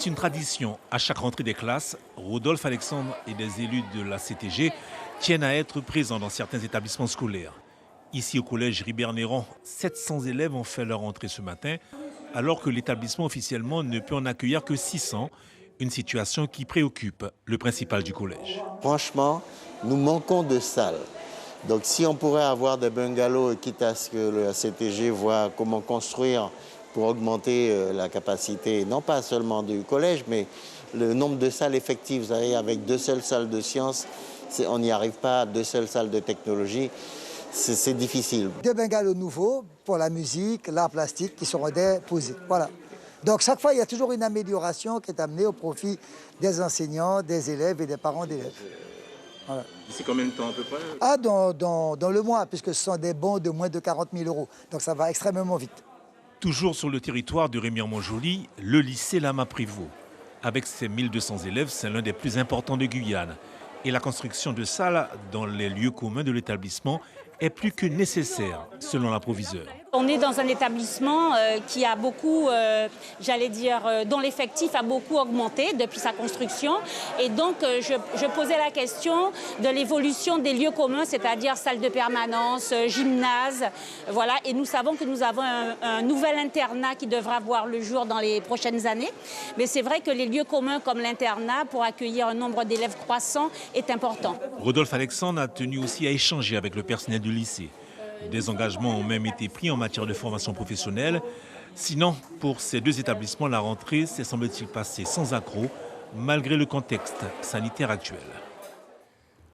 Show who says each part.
Speaker 1: une tradition. À chaque rentrée des classes, Rodolphe Alexandre et des élus de la CTG tiennent à être présents dans certains établissements scolaires. Ici au collège Ribert-Néron, 700 élèves ont fait leur entrée ce matin, alors que l'établissement officiellement ne peut en accueillir que 600, une situation qui préoccupe le principal du collège.
Speaker 2: Franchement, nous manquons de salles. Donc si on pourrait avoir des bungalows, quitte à ce que la CTG voit comment construire pour augmenter la capacité, non pas seulement du collège, mais le nombre de salles effectives. Vous savez, avec 2 seules salles de sciences, on n'y arrive pas, 2 seules salles de technologie, c'est difficile.
Speaker 3: 2 bungalows nouveaux pour la musique, l'art plastique qui seront déposés. Voilà. Donc chaque fois, il y a toujours une amélioration qui est amenée au profit des enseignants, des élèves et des parents d'élèves. Voilà.
Speaker 1: D'ici combien de temps à peu près?
Speaker 3: Dans le mois, puisque ce sont des bons de moins de 40 000 €. Donc ça va extrêmement vite.
Speaker 1: Toujours sur le territoire de Remire-Montjoly, le lycée Lama Prévost. Avec ses 1200 élèves, c'est l'un des plus importants de Guyane. Et la construction de salles dans les lieux communs de l'établissement est plus que nécessaire, selon la proviseure.
Speaker 4: On est dans un établissement qui a beaucoup, dont l'effectif a beaucoup augmenté depuis sa construction. Et donc, je posais la question de l'évolution des lieux communs, c'est-à-dire salle de permanence, gymnase. Voilà. Et nous savons que nous avons un nouvel internat qui devra voir le jour dans les prochaines années. Mais c'est vrai que les lieux communs comme l'internat, pour accueillir un nombre d'élèves croissant, est important.
Speaker 1: Rodolphe Alexandre a tenu aussi à échanger avec le personnel du lycée. Des engagements ont même été pris en matière de formation professionnelle. Sinon, pour ces 2 établissements, la rentrée s'est semble-t-il passée sans accroc, malgré le contexte sanitaire actuel.